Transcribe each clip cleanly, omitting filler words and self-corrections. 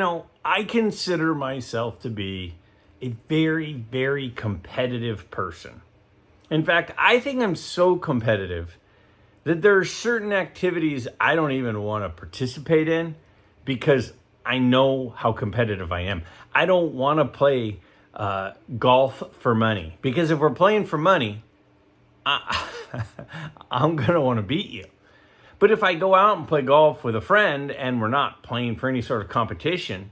I consider myself to be a very, very competitive person. In fact, I think I'm so competitive that there are certain activities I don't even want to participate in because I know how competitive I am. I don't want to play golf for money because if we're playing for money, I, I'm going to want to beat you. But if I go out and play golf with a friend and we're not playing for any sort of competition,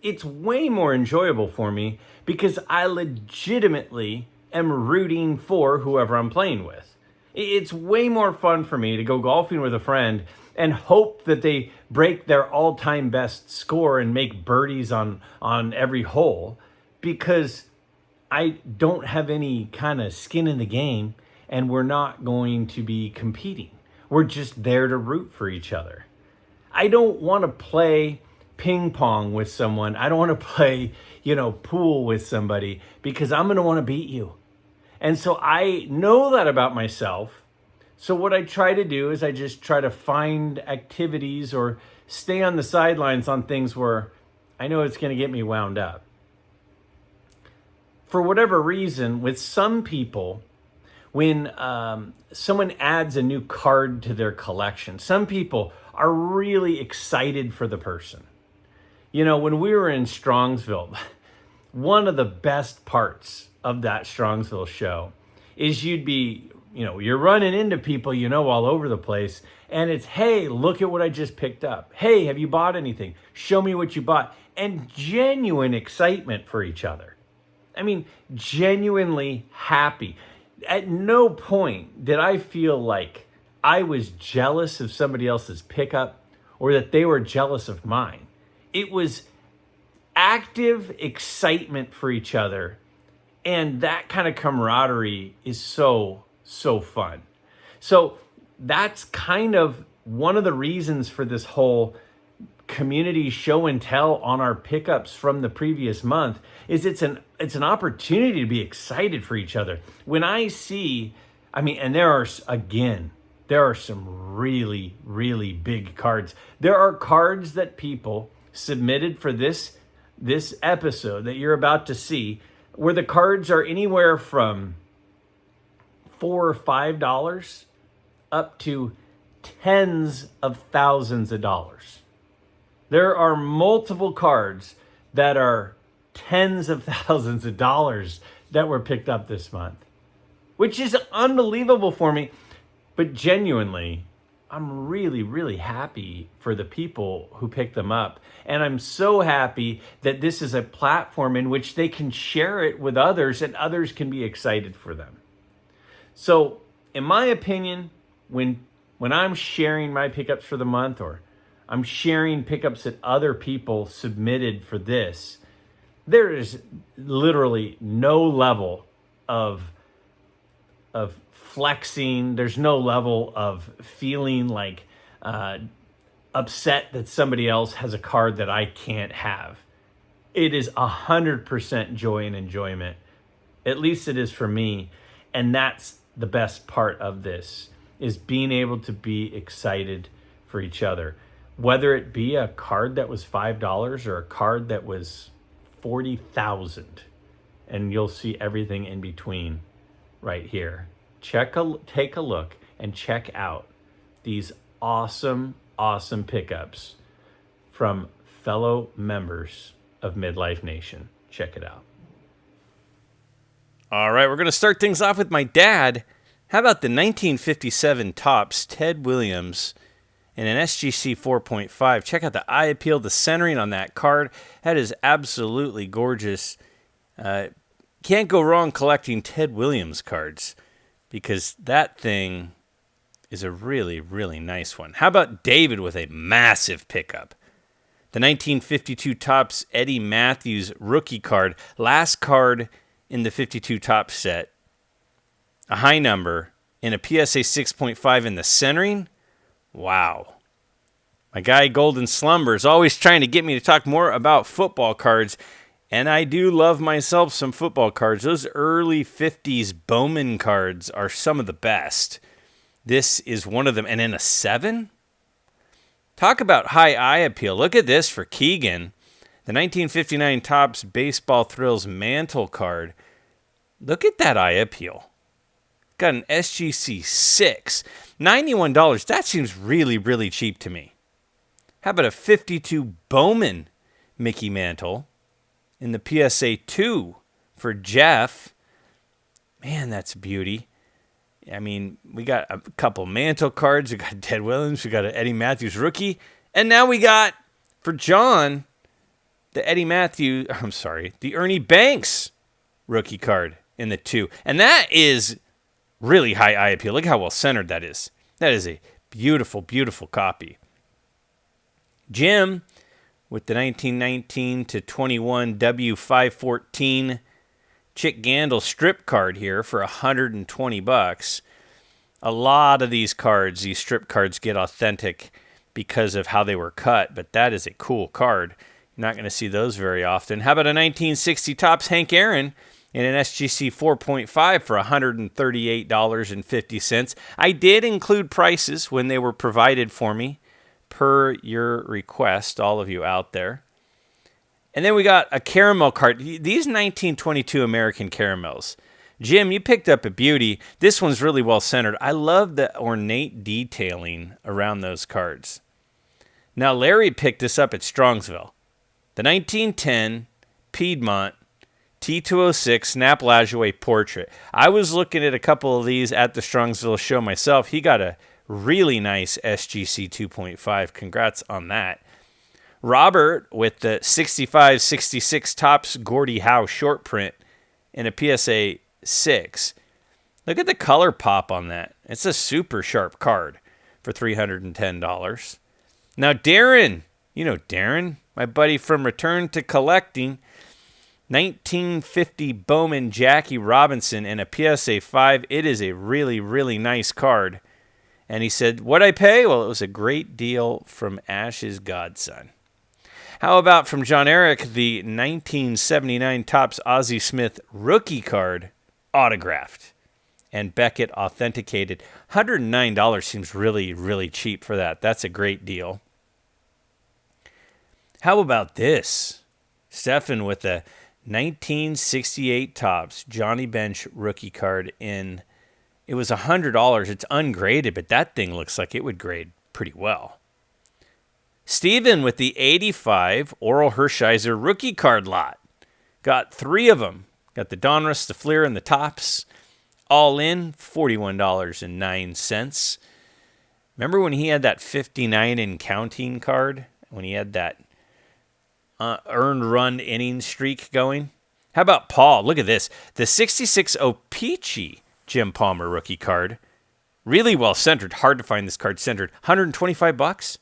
it's way more enjoyable for me because I legitimately am rooting for whoever I'm playing with. It's way more fun for me to go golfing with a friend and hope that they break their all-time best score and make birdies on every hole because I don't have any kind of skin in the game and we're not going to be competing. We're just there to root for each other. I don't want to play ping pong with someone. I don't want to play, pool with somebody because I'm going to want to beat you. And so I know that about myself. So what I try to do is I just try to find activities or stay on the sidelines on things where I know it's going to get me wound up. For whatever reason, with some people, when someone adds a new card to their collection, some people are really excited for the person. When we were in Strongsville, one of the best parts of that Strongsville show is you're running into people all over the place, and it's, hey, look at what I just picked up. Hey, have you bought anything? Show me what you bought. And genuine excitement for each other. I mean, genuinely happy. At no point did I feel like I was jealous of somebody else's pickup or that they were jealous of mine. It was active excitement for each other. And that kind of camaraderie is so, so fun. So that's kind of one of the reasons for this whole community show and tell on our pickups from the previous month is it's an opportunity to be excited for each other. When I see, and there are some really, really big cards. There are cards that people submitted for this episode that you're about to see where the cards are anywhere from $4 or $5 up to tens of thousands of dollars. There are multiple cards that are tens of thousands of dollars that were picked up this month, which is unbelievable for me. But genuinely, I'm really, really happy for the people who picked them up. And I'm so happy that this is a platform in which they can share it with others and others can be excited for them. So, in my opinion, when I'm sharing my pickups for the month or I'm sharing pickups that other people submitted for this, there is literally no level of flexing. There's no level of feeling like upset that somebody else has a card that I can't have. It is 100% joy and enjoyment. At least it is for me. And that's the best part of this, is being able to be excited for each other. Whether it be a card that was $5 or a card that was 40,000, and you'll see everything in between right here. Take a look and check out these awesome pickups from fellow members of MidLife Nation. Check it out. All right, we're going to start things off with my dad. How about the 1957 Topps Ted Williams in an SGC 4.5. Check out the eye appeal, the centering on that card. That is absolutely gorgeous. Can't go wrong collecting Ted Williams cards because that thing is a really, really nice one. How about David with a massive pickup? The 1952 Topps Eddie Matthews rookie card. Last card in the 52 Topps set. A high number in a PSA 6.5 in the centering. Wow. My guy Golden Slumber is always trying to get me to talk more about football cards, and I do love myself some football cards. Those early 50s Bowman cards are some of the best. This is one of them. And in a 7? Talk about high eye appeal. Look at this for Keegan. The 1959 Topps Baseball Thrills Mantle card. Look at that eye appeal. Got an SGC 6. $91. That seems really, really cheap to me. How about a 52 Bowman Mickey Mantle in the PSA 2 for Jeff? Man, that's a beauty. I mean, we got a couple Mantle cards. We got Ted Williams. We got an Eddie Matthews rookie. And now we got, for John, the the Ernie Banks rookie card in the 2. And that is really high eye appeal. Look how well centered that is. That is a beautiful, beautiful copy. Jim with the 1919 to 21 W514 Chick Gandil strip card here for $120. A lot of these strip cards get authentic because of how they were cut, but that is a cool card. You're not going to see those very often. How about a 1960 Topps Hank Aaron in an SGC 4.5 for $138.50. I did include prices when they were provided for me per your request, all of you out there. And then we got a caramel card. These 1922 American caramels. Jim, you picked up a beauty. This one's really well centered. I love the ornate detailing around those cards. Now, Larry picked this up at Strongsville. The 1910 Piedmont T206 Snap Lajoie portrait. I was looking at a couple of these at the Strongsville show myself. He got a really nice SGC 2.5. Congrats on that. Robert with the 65-66 Topps Gordie Howe short print in a PSA 6. Look at the color pop on that. It's a super sharp card for $310. Now, Darren, you know Darren, my buddy from Return to Collecting, 1950 Bowman Jackie Robinson in a PSA 5. It is a really, really nice card. And he said, what'd I pay? Well, it was a great deal from Ash's godson. How about from John Eric, the 1979 Topps Ozzie Smith rookie card, autographed and Beckett authenticated. $109 seems really, really cheap for that. That's a great deal. How about this? Stefan with the 1968 Topps Johnny Bench rookie card in, it was $100. It's ungraded, but that thing looks like it would grade pretty well. Steven with the 85 Oral Hershiser rookie card lot. Got 3 of them. Got the Donruss, the Fleer, and the Topps. All in, $41.09. Remember when he had that 59 and counting card? When he had that earned run inning streak going? How about Paul? Look at this. The 66 O-Pee-Chee Jim Palmer rookie card. Really well centered. Hard to find this card centered. $125.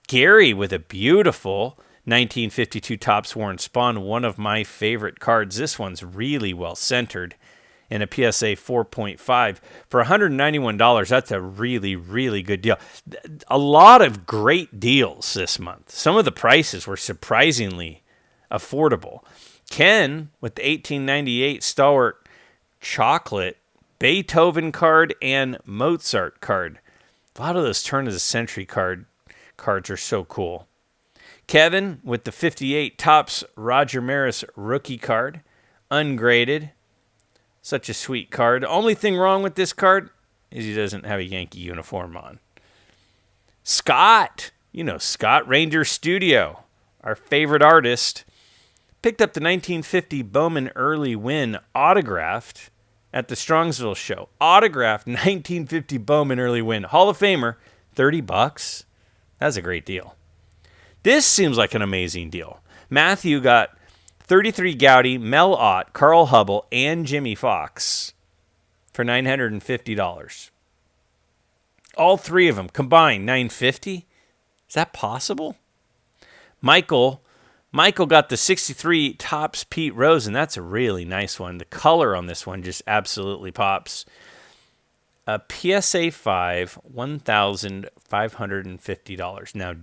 Gary with a beautiful 1952 Topps Warren Spahn, one of my favorite cards. This one's really well centered in a PSA 4.5 for $191. That's a really, really good deal. A lot of great deals this month. Some of the prices were surprisingly affordable. Ken with the 1898 Stalwart Chocolate Beethoven card and Mozart card. A lot of those turn of the century cards are so cool. Kevin with the 58 Topps Roger Maris rookie card, ungraded. Such a sweet card. Only thing wrong with this card is he doesn't have a Yankee uniform on. Scott, you know Scott, Ranger Studio, our favorite artist, picked up the 1950 Bowman Early Win autographed at the Strongsville show. Autographed 1950 Bowman Early Win. Hall of Famer, $30. That's a great deal. This seems like an amazing deal. Matthew got 33 Gowdy, Mel Ott, Carl Hubble, and Jimmy Fox for $950. All 3 of them combined, $950? Is that possible? Michael got the 63 Topps Pete Rose, and that's a really nice one. The color on this one just absolutely pops. A PSA 5, $1,550. Now,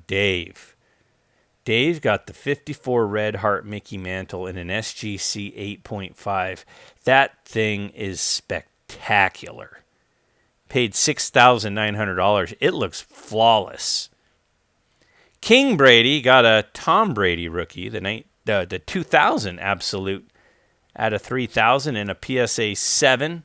Dave got the 54 Red Heart Mickey Mantle in an SGC 8.5. That thing is spectacular. Paid $6,900. It looks flawless. King Brady got a Tom Brady rookie, the 2000 absolute out of 3,000 in a PSA 7.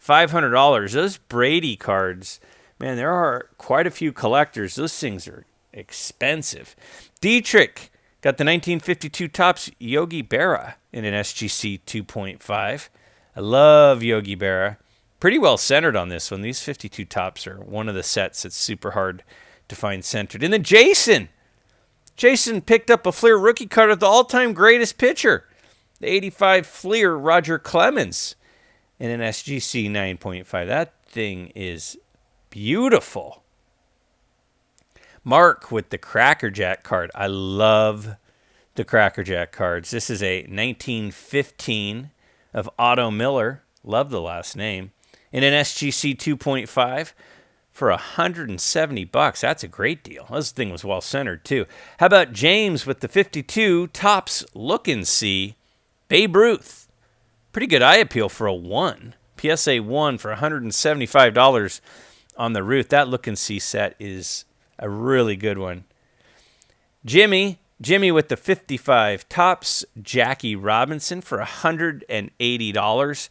$500. Those Brady cards, man, there are quite a few collectors. Those things are expensive. Dietrich got the 1952 Topps Yogi Berra in an SGC 2.5. I love Yogi Berra. Pretty well centered on this one. These 52 Topps are one of the sets that's super hard to find centered. And then Jason picked up a Fleer rookie card of the all-time greatest pitcher, the 85 Fleer Roger Clemens in an SGC 9.5. That thing is beautiful. Mark with the Cracker Jack card. I love the Cracker Jack cards. This is a 1915 of Otto Miller. Love the last name. In an SGC 2.5 for $170. That's a great deal. This thing was well centered too. How about James with the 52 Topps Look and See Babe Ruth? Pretty good eye appeal for a 1. PSA 1 for $175 on the Ruth. That Look and See set is a really good one. Jimmy with the 55 Topps Jackie Robinson for $180.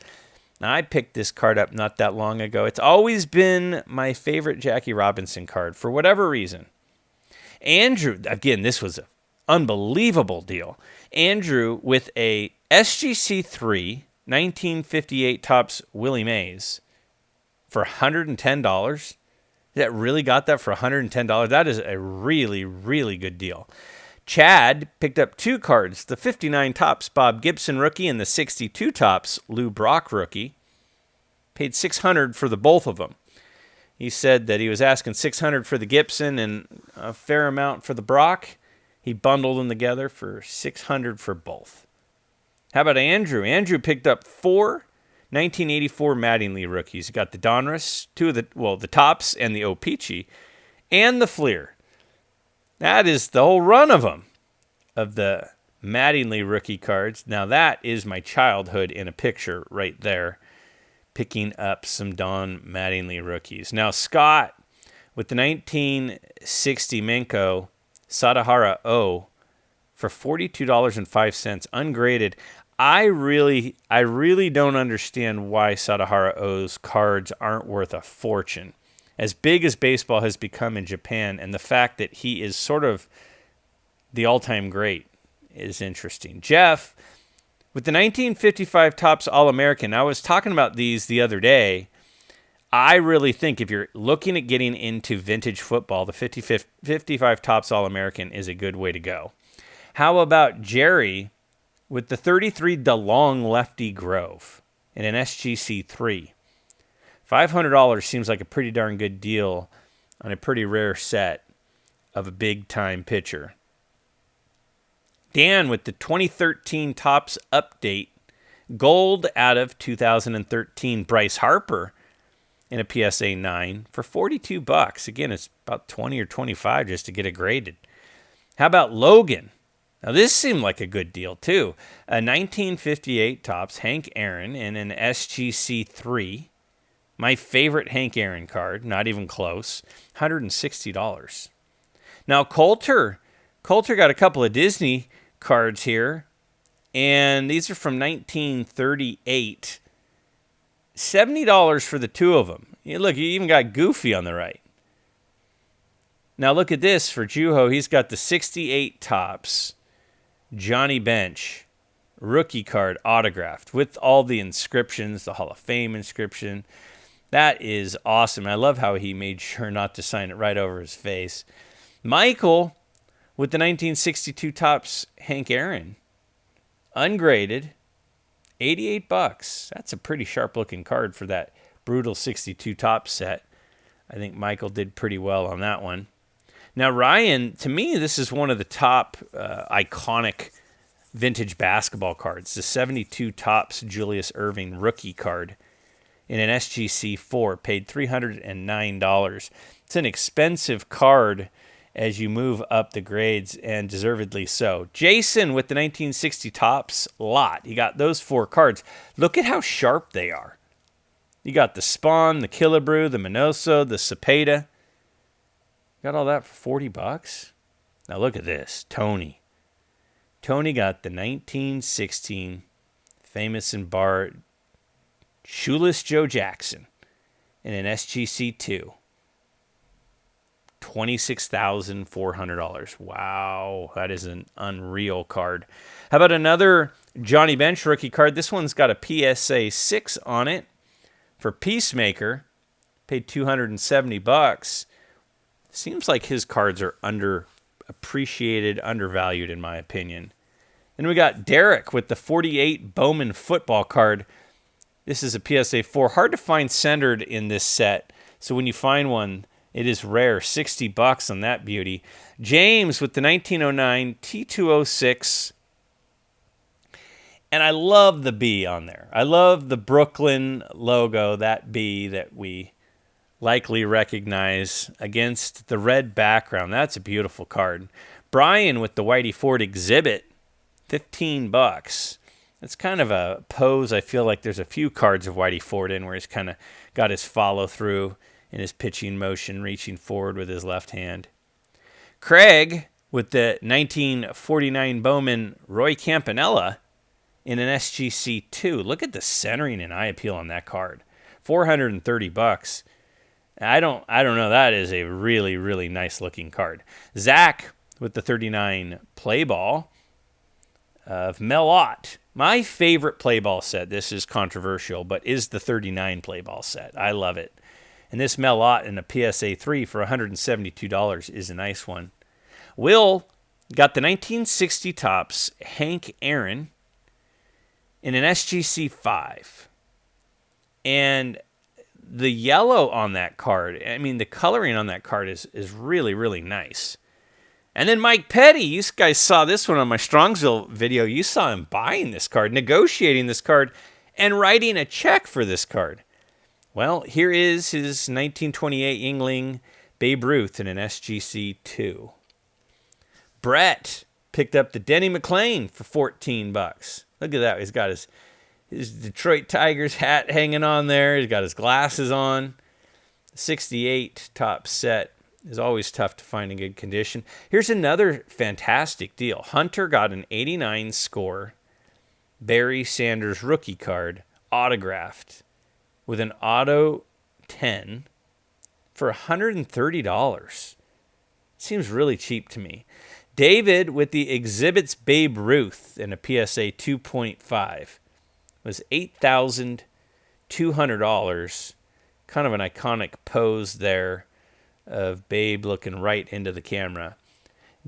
Now, I picked this card up not that long ago. It's always been my favorite Jackie Robinson card for whatever reason. Andrew, again, this was an unbelievable deal. Andrew with a SGC 3 1958 Topps Willie Mays for $110. That really got that for $110? That is a really, really good deal. Chad picked up 2 cards, the 59 Topps Bob Gibson rookie and the 62 Topps Lou Brock rookie. Paid $600 for the both of them. He said that he was asking $600 for the Gibson and a fair amount for the Brock. He bundled them together for $600 for both. How about Andrew? Andrew picked up 4 1984 Mattingly rookies. He got the Donruss, the Topps and the O-Pee-Chee, and the Fleer. That is the whole run of them, of the Mattingly rookie cards. Now that is my childhood in a picture right there, picking up some Don Mattingly rookies. Now Scott with the 1960 Menko Sadahara O for $42.05 ungraded. I really don't understand why Sadahara O's cards aren't worth a fortune. As big as baseball has become in Japan, and the fact that he is sort of the all-time great is interesting. Jeff, with the 1955 Topps All-American, I was talking about these the other day. I really think if you're looking at getting into vintage football, the 55 Topps All-American is a good way to go. How about Jerry with the 33 DeLong Lefty Grove in an SGC 3? $500 seems like a pretty darn good deal on a pretty rare set of a big-time pitcher. Dan with the 2013 Topps Update Gold out of 2013 Bryce Harper in a PSA 9 for $42. Again, it's about $20 or $25 just to get it graded. How about Logan? Now, this seemed like a good deal, too. A 1958 Topps Hank Aaron in an SGC 3. My favorite Hank Aaron card, not even close, $160. Now, Coulter got a couple of Disney cards here, and these are from 1938. $70 for the 2 of them. Look, you even got Goofy on the right. Now, look at this for Juho. He's got the 68 Topps Johnny Bench rookie card autographed with all the inscriptions, the Hall of Fame inscription. That is awesome. I love how he made sure not to sign it right over his face. Michael with the 1962 Topps Hank Aaron, ungraded, $88. That's a pretty sharp-looking card for that brutal 62 Topps set. I think Michael did pretty well on that one. Now, Ryan, to me, this is one of the top iconic vintage basketball cards, the 72 Topps Julius Erving rookie card in an SGC 4, paid $309. It's an expensive card as you move up the grades, and deservedly so. Jason with the 1960 Topps lot. You got those 4 cards. Look at how sharp they are. You got the Spawn, the Killebrew, the Minoso, the Cepeda. Got all that for $40. Now look at this. Tony. Tony got the 1916 famous and bar Shoeless Joe Jackson in an SGC2. $26,400. Wow, that is an unreal card. How about another Johnny Bench rookie card? This one's got a PSA 6 on it for Peacemaker. Paid $270. Seems like his cards are underappreciated, undervalued in my opinion. Then we got Derek with the 48 Bowman football card. This is a PSA 4. Hard to find centered in this set. So when you find one, it is rare. $60 on that beauty. James with the 1909 T206. And I love the B on there. I love the Brooklyn logo, that B that we likely recognize against the red background. That's a beautiful card. Brian with the Whitey Ford exhibit. $15. It's kind of a pose. I feel like there's a few cards of Whitey Ford in where he's kind of got his follow through in his pitching motion, reaching forward with his left hand. Craig with the 1949 Bowman Roy Campanella in an SGC2. Look at the centering and eye appeal on that card. $430. I don't know. That is a really, really nice looking card. Zach with the 39 Play Ball of Mel Ott. My favorite play ball set, this is controversial, but is the 39 play ball set. I love it. And this Mel Ott in a PSA 3 for $172 is a nice one. Will got the 1960 Topps Hank Aaron in an SGC 5. And the yellow on that card, I mean, the coloring on that card is really, really nice. And then Mike Petty, you guys saw this one on my Strongsville video. You saw him buying this card, negotiating this card, and writing a check for this card. Well, here is his 1928 Yingling Babe Ruth in an SGC 2. Brett picked up the Denny McClain for $14. Look at that. He's got his Detroit Tigers hat hanging on there. He's got his glasses on. 68 top set is always tough to find in good condition. Here's another fantastic deal. Hunter got an 89 score Barry Sanders rookie card autographed with an auto 10 for $130. Seems really cheap to me. David with the exhibits Babe Ruth in a PSA 2.5 was $8,200. Kind of an iconic pose there of Babe looking right into the camera.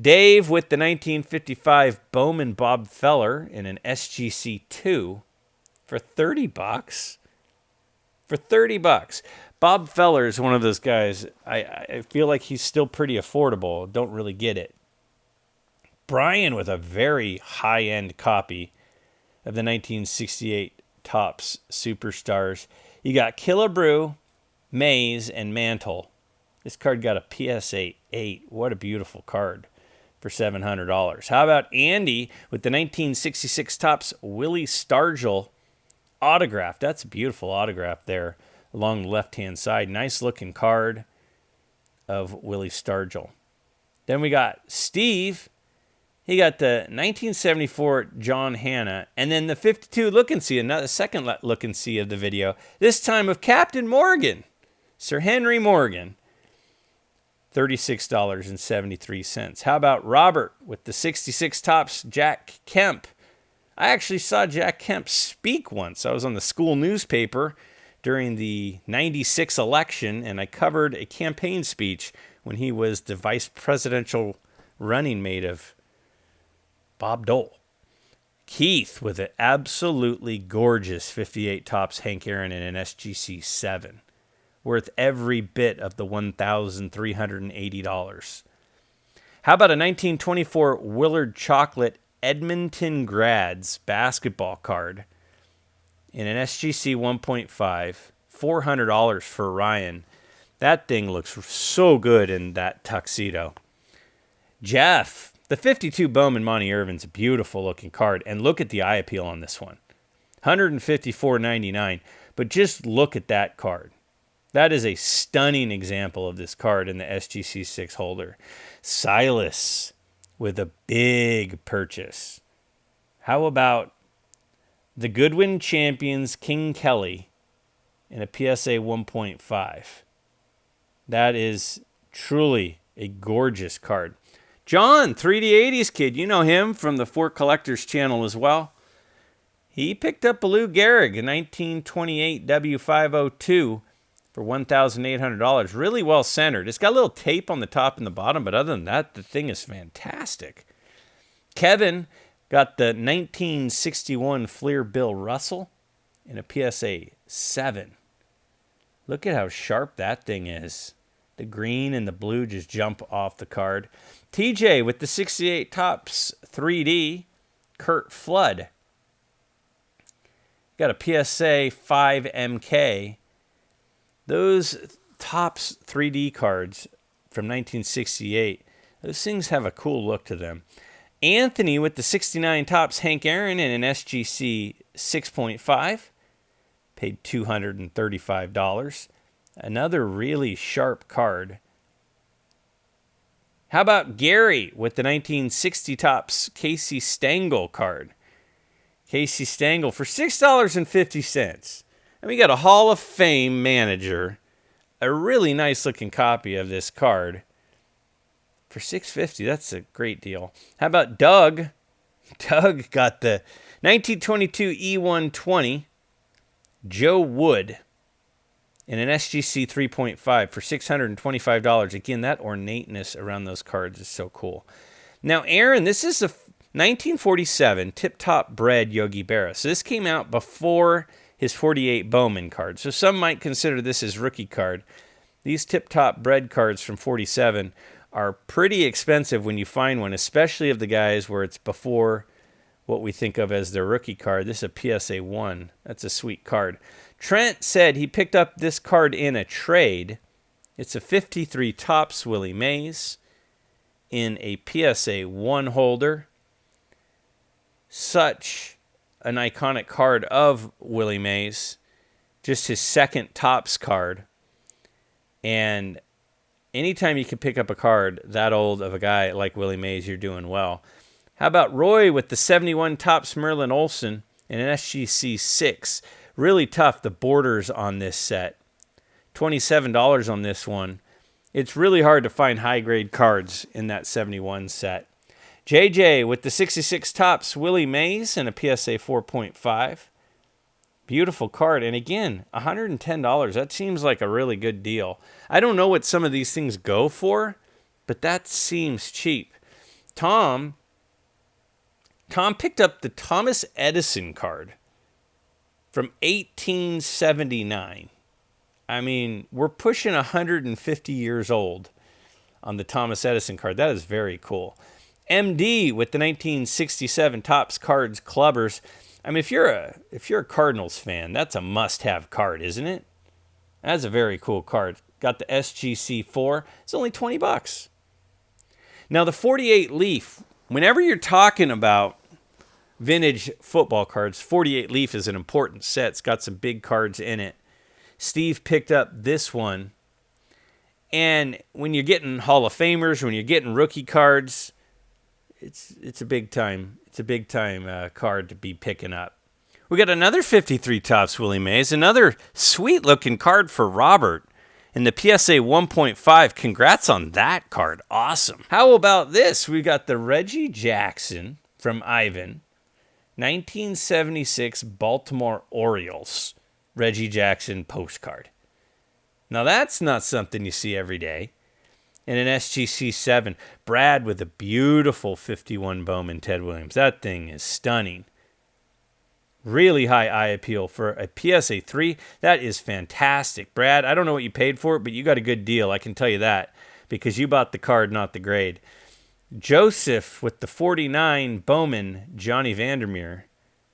Dave with the 1955 Bowman Bob Feller in an SGC 2 for $30. For $30. Bob Feller is one of those guys, I feel like he's still pretty affordable. Don't really get it. Brian with a very high-end copy of the 1968 Topps Superstars. You got Killebrew, Mays, and Mantle. This card got a PSA 8. What a beautiful card for $700. How about Andy with the 1966 Topps Willie Stargell autograph? That's a beautiful autograph there along the left-hand side. Nice looking card of Willie Stargell. Then we got Steve. He got the 1974 John Hanna, and then the 52 look and see, another second look and see of the video, this time of Captain Morgan, Sir Henry Morgan, $36.73. How about Robert with the 66 Topps Jack Kemp? I actually saw Jack Kemp speak once. I was on the school newspaper during the 96 election, and I covered a campaign speech when he was the vice presidential running mate of Bob Dole. Keith with an absolutely gorgeous 58 Topps Hank Aaron in an SGC 7. Worth every bit of the $1,380. How about a 1924 Willard Chocolate Edmonton Grads basketball card in an SGC 1.5, $400 for Ryan. That thing looks so good in that tuxedo. Jeff, the 52 Bowman Monty Irvin's a beautiful looking card, and look at the eye appeal on this one. $154.99, but just look at that card. That is a stunning example of this card in the SGC 6 holder. Silas with a big purchase. How about the Goodwin Champions King Kelly in a PSA 1.5? That is truly a gorgeous card. John, 3D80s kid, you know him from the Fort Collectors channel as well. He picked up a Lou Gehrig, a 1928 W502 for $1,800. Really well centered. It's got a little tape on the top and the bottom, but other than that, the thing is fantastic. Kevin got the 1961 Fleer Bill Russell in a PSA 7. Look at how sharp that thing is. The green and the blue just jump off the card. TJ with the 68 Topps 3D, Kurt Flood. Got a PSA 5 MK. Those Topps 3D cards from 1968, those things have a cool look to them. Anthony with the 69 Topps Hank Aaron in an SGC 6.5. Paid $235. Another really sharp card. How about Gary with the 1960 Topps Casey Stengel card? Casey Stengel for $6.50. And we got a Hall of Fame manager. A really nice looking copy of this card for $6.50. That's a great deal. How about Doug? Doug got the 1922 E120 Joe Wood in an SGC 3.5 for $625. Again, that ornateness around those cards is so cool. Now, Aaron, this is a 1947 tip-top bred Yogi Berra. So this came out before his 48 Bowman card. So some might consider this his rookie card. These tip-top bred cards from 47 are pretty expensive when you find one, especially of the guys where it's before what we think of as their rookie card. This is a PSA 1. That's a sweet card. Trent said he picked up this card in a trade. It's a 53 Topps Willie Mays in a PSA 1 holder. Such an iconic card of Willie Mays. Just his second Topps card. And anytime you can pick up a card that old of a guy like Willie Mays, you're doing well. How about Roy with the 71 Topps Merlin Olsen in an SGC 6? Really tough, the borders on this set. $27 on this one. It's really hard to find high-grade cards in that 71 set. JJ with the 66 Topps Willie Mays and a PSA 4.5. Beautiful card. And again, $110. That seems like a really good deal. I don't know what some of these things go for, but that seems cheap. Tom picked up the Thomas Edison card from 1879. I mean, we're pushing 150 years old on the Thomas Edison card. That is very cool. MD with the 1967 Topps Cards Clubbers. I mean, if you're a Cardinals fan, that's a must-have card, isn't it? That's a very cool card. Got the SGC 4. It's only $20. Now, the 48 Leaf, whenever you're talking about vintage football cards, 48 Leaf is an important set. It's got some big cards in it. Steve picked up this one. And when you're getting Hall of Famers, when you're getting rookie cards, it's a big time card to be picking up. We got another 53 Topps Willie Mays, another sweet looking card for Robert in the PSA 1.5. Congrats on that card. Awesome. How about this? We got the Reggie Jackson from Ivan, 1976 Baltimore Orioles Reggie Jackson postcard. Now that's not something you see every day. In an SGC 7, Brad with a beautiful 51 Bowman Ted Williams. That thing is stunning. Really high eye appeal for a PSA 3. That is fantastic. Brad, I don't know what you paid for it, but you got a good deal. I can tell you that because you bought the card, not the grade. Joseph with the 49 Bowman Johnny Vandermeer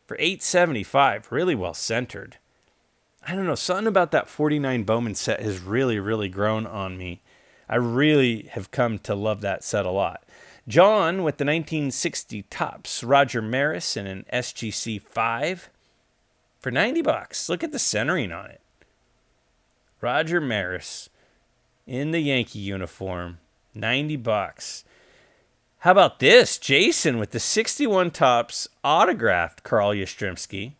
for $875. Really well centered. I don't know. Something about that 49 Bowman set has really, really grown on me. I really have come to love that set a lot. John with the 1960 Topps Roger Maris in an SGC 5 for $90. Look at the centering on it. Roger Maris in the Yankee uniform, $90. How about this? Jason with the 61 Topps autographed Carl Yastrzemski.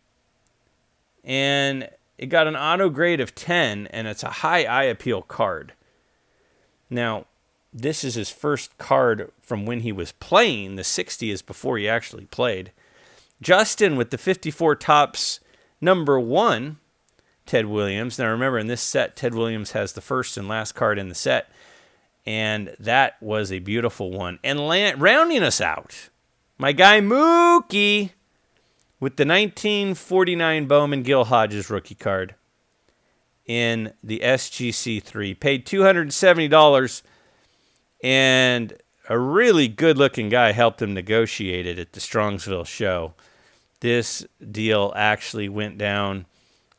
And it got an auto grade of 10, and it's a high eye appeal card. Now, this is his first card from when he was playing. The 60 is before he actually played. Justin with the 54 Topps number 1, Ted Williams. Now remember, in this set, Ted Williams has the first and last card in the set. And that was a beautiful one. And rounding us out, my guy Mookie with the 1949 Bowman Gil Hodges rookie card in the SGC3. Paid $270, and a really good-looking guy helped him negotiate it at the Strongsville show. This deal actually went down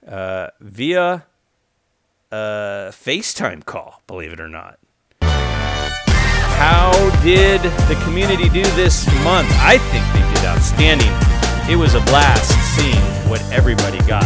via a FaceTime call, believe it or not. How did the community do this month? I think they did outstanding. It was a blast seeing what everybody got.